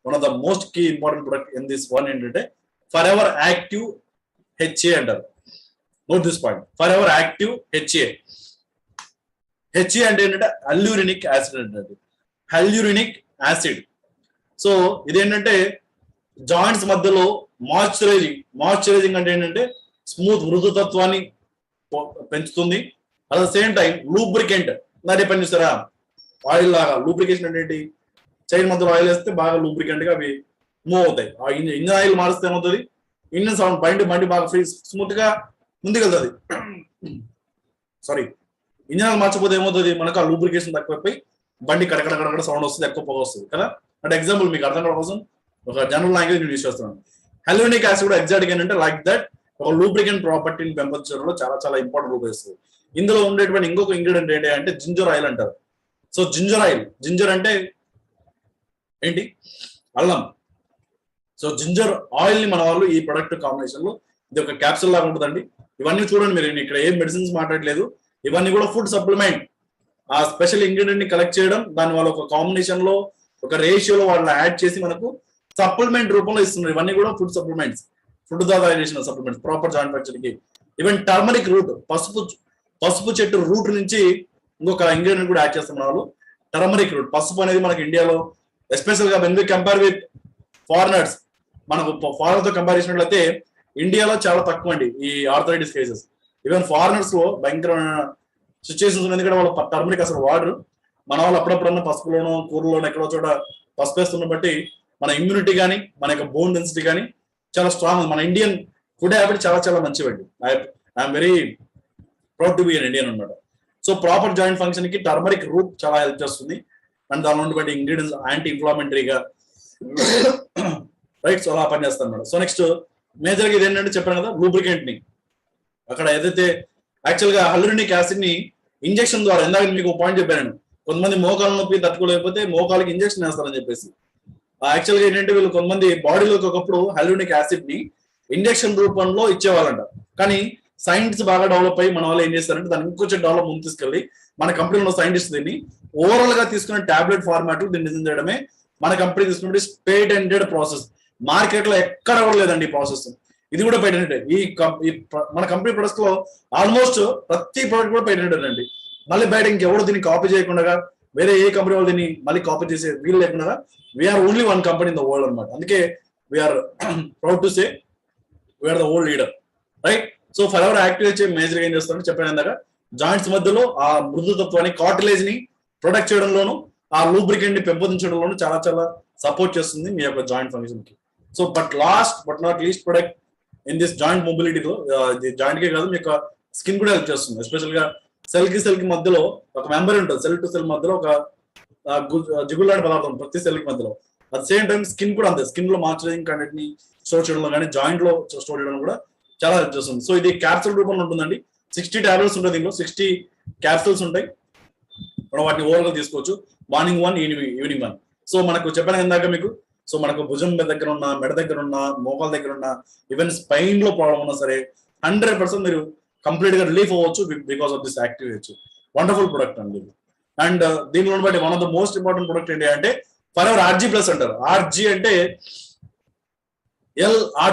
One of the most key important product in this one ఏంటంటే forever active HA అంటారు. Note this point, forever active HA. HA అంటే ఏంటంటే hyaluronic acid అంటే, hyaluronic acid. So ఇదేంటంటే joints మధ్యలో moisturizing అంటే ఏంటంటే smooth మృదుతత్వాన్ని పెంచుతుంది. At the same time lubricant. అదే పని చూస్తారా, ఆయిల్ లాగా. లూబ్రికేషన్ అంటే ఏంటి, చైన్ మధ్యలో ఆయిల్ వేస్తే బాగా లూబ్రికెంట్ గా అవి మూవ్ అవుతాయి. ఆ ఇంజిన్ ఆయిల్ మారిస్తే ఏమవుతుంది, ఇంజిన్ సౌండ్ బండి బాగా ఫ్రీ స్మూత్ గా ముందుకెళ్తుంది. సారీ, ఇంజిన్ ఆయిల్ మార్చకపోతే ఏమవుతుంది, మనకు ఆ లూబ్రికేషన్ తక్కువైపోయి బండి కడకడ సౌండ్ వస్తుంది, ఎక్కువ పొగ వస్తుంది కదా. అంటే ఎగ్జాంపుల్ మీకు అర్థం కావడం కోసం ఒక జనరల్ లాంగ్వేజ్ యూజ్ చేస్తున్నాను. హల్యూరినిక్ యాసిడ్ కూడా ఎగ్జాక్ట్ ఏంటంటే లైక్ దట్ ఒక లూబ్రికెంట్ ప్రాపర్టీని పెంపొందించడంలో చాలా చాలా ఇంపార్టెంట్ రోల్ వేస్తుంది. ఇందులో ఉండేటువంటి ఇంకొక ఇంగ్రీడియంట్ ఏంటి అంటే జింజర్ ఆయిల్ అంటారు. సో జింజర్ ఆయిల్, జింజర్ అంటే ఏంటి, అల్లం. సో జింజర్ ఆయిల్ ని మన వాళ్ళు ఈ ప్రొడక్ట్ కాంబినేషన్ లో, ఇది ఒక క్యాప్సూల్ లాగా ఉంటుందండి. ఇవన్నీ చూడండి మీరు, ఇక్కడ ఏం మెడిసిన్స్ మాట్లాడలేదు, ఇవన్నీ కూడా ఫుడ్ సప్లిమెంట్. ఆ స్పెషల్ ఇంగ్రీడియంట్ ని కలెక్ట్ చేయడం, దాని వాళ్ళ ఒక కాంబినేషన్ లో ఒక రేషియోలో వాళ్ళని యాడ్ చేసి మనకు సప్లిమెంట్ రూపంలో ఇస్తున్నారు. ఇవన్నీ కూడా ఫుడ్ సప్లిమెంట్స్, ఫుడ్ ద్వారా చేసిన సప్లిమెంట్స్, ప్రాపర్ జాయింట్ ఫ్రాక్చర్ కి. ఈవెన్ టర్మరిక్ రూట్, పసుపు చెట్టు రూట్ నుంచి ఇంకొక ఇంగ్రీడియంట్ కూడా యాడ్ చేస్తున్నారు వాళ్ళు, టర్మరిక్ రూట్. పసుపు అనేది మనకి ఇండియాలో ఎస్పెషల్ గా when we compare with foreigners, మనకు ఫారినర్ తో కంపేర్ చేసినట్లయితే ఇండియాలో చాలా తక్కువ అండి ఈ ఆర్థరైటిస్ కేసెస్. ఈవెన్ ఫారినర్స్ లో భయంకరమైన సిచ్యువేషన్స్ ఉంది, ఎందుకంటే వాళ్ళు టర్మరిక్ అసలు వాడరు. మన వాళ్ళు అప్పుడప్పుడన్నా పసుపులోనో కూరలోనో ఎక్కడో చోట పసుపు వేస్తున్న బట్టి మన ఇమ్యూనిటీ కానీ మన యొక్క బోన్ డెన్సిటీ కానీ చాలా స్ట్రాంగ్. మన ఇండియన్ ఫుడ్ హ్యాబిట్ చాలా చాలా మంచివండి. I'm very proud to be an Indian అనమాట. సో ప్రాపర్ జాయింట్ ఫంక్షన్ కి టర్మరిక్ రూట్ చాలా హెల్ప్ చేస్తుంది. అండ్ దానిలో ఉన్నటువంటి ఇంగ్రీడియంట్స్ యాంటీ ఇన్ఫ్లామెంటరీగా రైట్, సో అలా పనిచేస్తాను అన్నమాట. సో నెక్స్ట్ మేజర్గా ఇది ఏంటంటే చెప్పాను కదా, లూబ్రికెంట్ ని అక్కడ ఏదైతే యాక్చువల్ గా హల్యూరినిక్ యాసిడ్ ని ఇంజెక్షన్ ద్వారా, ఇందాక మీకు పాయింట్ చెప్పాను, కొంతమంది మోకాల నొప్పి తట్టుకోలేకపోతే మోకాలకి ఇంజెక్షన్ వేస్తారని చెప్పేసి. యాక్చువల్ గా ఏంటంటే వీళ్ళు కొంతమంది బాడీలోకి ఒకప్పుడు హల్యూరినిక్ యాసిడ్ ని ఇంజెక్షన్ రూపంలో ఇచ్చేవాళ్ళంట. కానీ సైన్స్ బాగా డెవలప్ అయ్యి మన వాళ్ళు ఏం చేస్తారంటే దాన్ని ఇంకొంచెం డెవలప్ ముందు తీసుకెళ్ళి మన కంపెనీలో సైంటిస్ట్ దీన్ని ఓవరాల్ గా తీసుకునే టాబ్లెట్ ఫార్మాట్ దీన్ని డిజైన్ చేయడమే మన కంపెనీ తీసుకునే పేటెంటెడ్ ప్రాసెస్. మార్కెట్ లో ఎక్కడ కూడా లేదండి ఈ ప్రాసెస్. ఇది కూడా పేటెంటెడ్. మన కంపెనీ ప్రొడక్ట్స్ లో ఆల్మోస్ట్ ప్రతి ప్రోడక్ట్ కూడా పేటెంటెడ్ అండి. మళ్ళీ బయట ఇంకెవరు దీన్ని కాపీ చేయకుండా, వేరే ఏ కంపెనీ వాళ్ళు దీన్ని మళ్ళీ కాపీ చేసే వీలు లేకుండా we're only one company in the world అనమాట. అందుకే we're proud to say we're the world leader, right. So forever active major ఏం చేస్తారంటే చెప్పాను ఇందాక, జాయింట్స్ మధ్యలో ఆ మృదుతత్వాన్ని, కార్టిలేజ్ ని ప్రొటెక్ట్ చేయడంలోను, ఆ లూబ్రికెంట్ ని పెంపొందించడంలోను చాలా చాలా సపోర్ట్ చేస్తుంది మీ యొక్క జాయింట్ ఫంక్షన్ కి. So last but not least product in this joint మొబిలిటీలో, జాయింట్ కే కాదు మీ యొక్క స్కిన్ కూడా హెల్ప్ చేస్తుంది. ఎస్పెషల్ గా సెల్ కి మధ్యలో ఒక మెంబర్ ఉంటుంది, సెల్ టు సెల్ మధ్యలో ఒక జిగులాంటి పదార్థం ప్రతి సెల్ కి మధ్యలో. అట్ సేమ్ టైం స్కిన్ కూడా అంతే, స్కిన్ లో మాయిశ్చరైజింగ్ కంటెంట్ ని స్టోర్ చేయడంలో కానీ జాయింట్ లో స్టోర్ చేయడం కూడా చాలా హెల్ప్ చేస్తుంది. సో ఇది క్యాప్సూల్ రూపంలో ఉంటుందండి. 60 టాబ్లెట్స్ ఉంటాయి దీనిలో, 60 క్యాప్సూల్స్ ఉంటాయి. మనం వాటిని ఓవరాల్ తీసుకోవచ్చు, మార్నింగ్ 1 ఈవినింగ్ 1. సో మనకు చెప్పాను ఇందాక మీకు, సో మనకు భుజం దగ్గర ఉన్న, మెడ దగ్గర ఉన్న, మోకాల దగ్గర ఉన్న, ఈవెన్ స్పైన్ లో ప్రాబ్లం ఉన్నా సరే 100% మీరు కంప్లీట్ గా రిలీఫ్ అవ్వచ్చు because of this active H. Wonderful product అండి. అండ్ దీనిలో బట్టి one of the most important product ఏంటి అంటే ఫర్ ఎవర్ RG+ అంటారు. RG అంటే